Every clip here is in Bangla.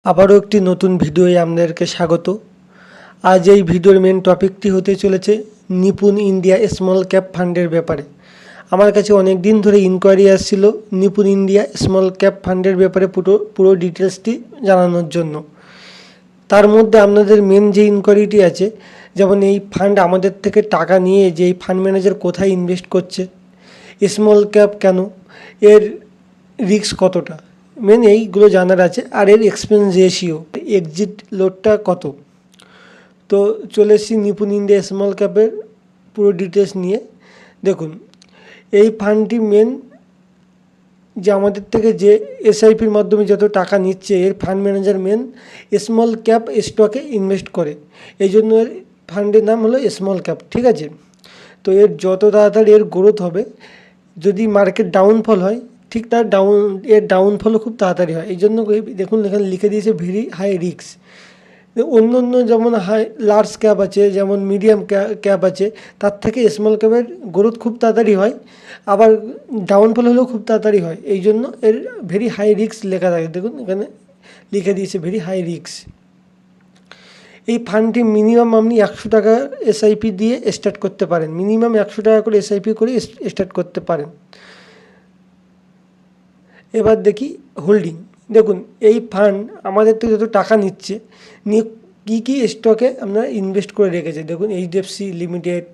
আবারও একটি নতুন ভিডিওয়ে আপনাদেরকে স্বাগত। আজ এই ভিডিওর মেন টপিকটি হতে চলেছে নিপুণ ইন্ডিয়া স্মল ক্যাপ ফান্ডের ব্যাপারে। আমার কাছে অনেক দিন ধরে ইনকোয়ারি আসছিল নিপুণ ইন্ডিয়া স্মল ক্যাপ ফান্ডের ব্যাপারে পুরো ডিটেলসটি জানানোর জন্য। তার মধ্যে আপনাদের মেন যে ইনকোয়ারিটি আছে, যেমন এই ফান্ড আমাদের থেকে টাকা নিয়ে যে এই ফান্ড ম্যানেজার কোথায় ইনভেস্ট করছে, স্মল ক্যাপ কেন, এর রিস্ক কতটা, মেন এইগুলো জানার আছে। আর এর এক্সপেন্স রেশিও, এক্সিট লোডটা কত। তো চলে এসেছি নিপুণ ইন্ডিয়া স্মল ক্যাপের পুরো ডিটেলস নিয়ে। দেখুন, এই ফান্ডটি মেন যে আমাদের থেকে যে এসআইপির মাধ্যমে যত টাকা নিচ্ছে, এর fund manager main small cap স্টকে ইনভেস্ট করে, এই জন্য এর ফান্ডের নাম হলো স্মল ক্যাপ, ঠিক আছে। তো এর যত তাড়াতাড়ি এর গ্রোথ হবে, যদি মার্কেট ডাউনফল হয়, ঠিক তার এর ডাউনফলও খুব তাড়াতাড়ি হয়। এই জন্য দেখুন এখানে লিখে দিয়েছে ভেরি হাই রিস্ক। অন্য অন্য যেমন লার্জ ক্যাপ আছে, যেমন মিডিয়াম ক্যাপ আছে, তার থেকে স্মল ক্যাপের গ্রোথ খুব তাড়াতাড়ি হয়, আবার ডাউনফল হলেও খুব তাড়াতাড়ি হয়। এই জন্য এর ভেরি হাই রিস্ক লেখা থাকে। দেখুন এখানে লিখে দিয়েছে ভেরি হাই রিস্ক। এই ফান্ডটি মিনিমাম আপনি 100 টাকা এসআইপি দিয়ে স্টার্ট করতে পারেন। মিনিমাম 100 টাকা করে এসআইপি করে স্টার্ট করতে পারেন। এবার দেখি হোল্ডিং। দেখুন, এই ফান্ড আমাদের থেকে যত টাকা নিচ্ছে, নিয়ে কী কী স্টকে আপনারা ইনভেস্ট করে রেখেছে। দেখুন, HDFC limited,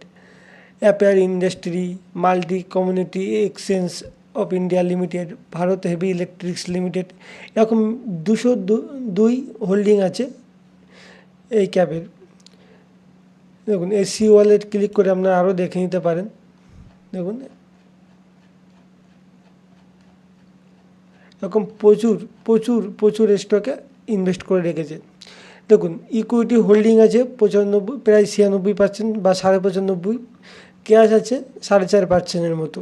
appear industry, multi community exchange of India limited, Bharat heavy electrics limited, এরকম 202 হোল্ডিং আছে এই ক্যাবের। দেখুন, এসি ওয়ালেট ক্লিক করে আপনারা আরও দেখে নিতে পারেন। দেখুন, এরকম প্রচুর প্রচুর প্রচুর স্টকে ইনভেস্ট করে রেখেছে। দেখুন, ইকুইটি হোল্ডিং আছে 95, প্রায় 96% বা 95.5%। ক্যাশ আছে 4.5%-এর মতো।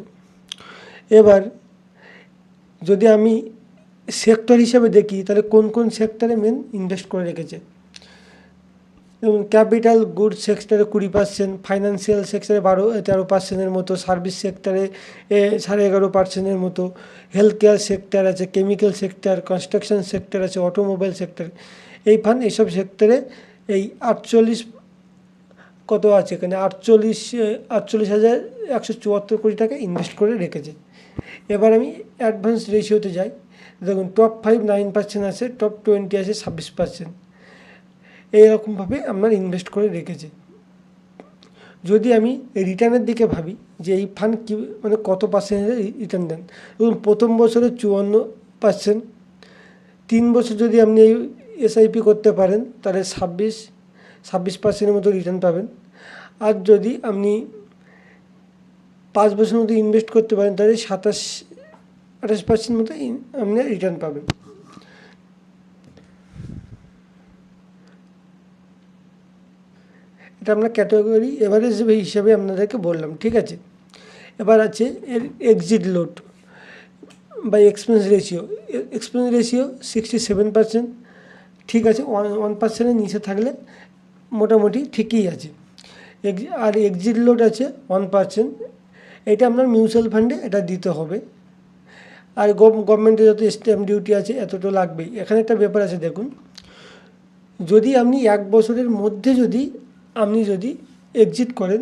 এবার যদি আমি সেক্টর হিসাবে দেখি, তাহলে কোন কোন সেক্টরে মেন ইনভেস্ট করে রেখেছে। যেমন ক্যাপিটাল গুডস সেক্টরে 20%, ফাইন্যান্সিয়াল সেক্টরে 13%-এর মতো, সার্ভিস সেক্টরে 11.5%-এর মতো, হেলথ কেয়ার সেক্টর আছে, কেমিক্যাল সেক্টর, কনস্ট্রাকশন সেক্টর আছে, অটোমোবাইল সেক্টর। এই ফান্ড এইসব সেক্টরে এই 48 কত আছে এখানে 48,174 কোটি টাকা ইনভেস্ট করে রেখেছে। এবার আমি অ্যাডভান্স রেশিওতে যাই। দেখুন, টপ 5 9% আছে, টপ 20 আছে 26%। এইরকমভাবে আপনার ইনভেস্ট করে রেখেছে। যদি আমি রিটার্নের দিকে ভাবি যে এই ফান্ড কী মানে কত পার্সেন্টের রিটার্ন দেন, এবং প্রথম বছরে 54%, 3 বছর যদি আপনি এই এসআইপি করতে পারেন, তাহলে 26%-এর মতো রিটার্ন পাবেন। আর যদি আপনি 5 বছরের মতো ইনভেস্ট করতে পারেন, তাহলে 27-28% মতো আপনি রিটার্ন পাবেন। এটা আমরা ক্যাটাগরি এভারেজ হিসাবে আপনাদেরকে বললাম, ঠিক আছে। এবার আছে এর এক্সিট লোড বা এক্সপেন্স রেশিও। এক্সপেন্স রেশিও 67%, ঠিক আছে। 1%-এর নিচে থাকলে মোটামুটি ঠিকই আছে। আর এক্সিট লোড আছে 1%। এটা আপনার মিউচুয়াল ফান্ডে এটা দিতে হবে। আর গভর্নমেন্টের যত স্ট্যাম্প ডিউটি আছে এতটা লাগবেই। এখানে একটা ব্যাপার আছে, দেখুন, যদি আপনি 1 বছরের মধ্যে আপনি যদি এক্সিট করেন,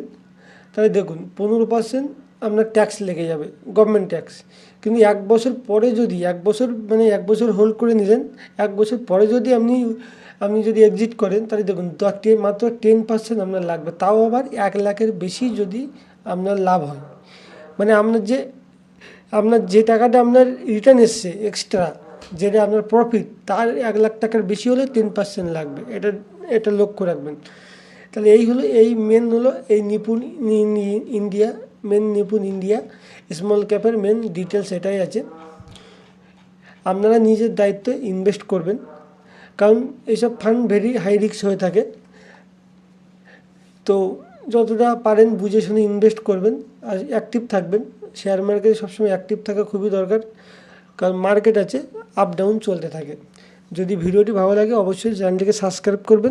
তাহলে দেখুন 15% আপনার ট্যাক্স লেগে যাবে, গভর্নমেন্ট ট্যাক্স। কিন্তু 1 বছর পরে যদি 1 বছর হোল্ড করে নিলেন, 1 বছর পরে যদি আপনি যদি এক্সিট করেন, তাহলে দেখুন মাত্র 10% আপনার লাগবে। তাও আবার 1 লাখের বেশি যদি আপনার লাভ হয়, মানে আপনার যে টাকাটা আপনার রিটার্ন এসছে এক্সট্রা, যেটা আপনার প্রফিট, তার 1 লাখ টাকার বেশি হলে 10% লাগবে। এটা লক্ষ্য রাখবেন। তাহলে এই মেন হলো এই নিপুণ ইন্ডিয়া স্মল ক্যাপের মেন ডিটেলস এটাই আছে। আপনারা নিজের দায়িত্বে ইনভেস্ট করবেন, কারণ এইসব ফান্ড ভেরি হাই রিস্ক হয়ে থাকে। তো যতটা পারেন বুঝে শুনে ইনভেস্ট করবেন, আর অ্যাক্টিভ থাকবেন। শেয়ার মার্কেটে সবসময় অ্যাক্টিভ থাকা খুবই দরকার, কারণ মার্কেট আছে, আপ ডাউন চলতে থাকে। যদি ভিডিওটি ভালো লাগে, অবশ্যই চ্যানেলটিকে সাবস্ক্রাইব করবেন।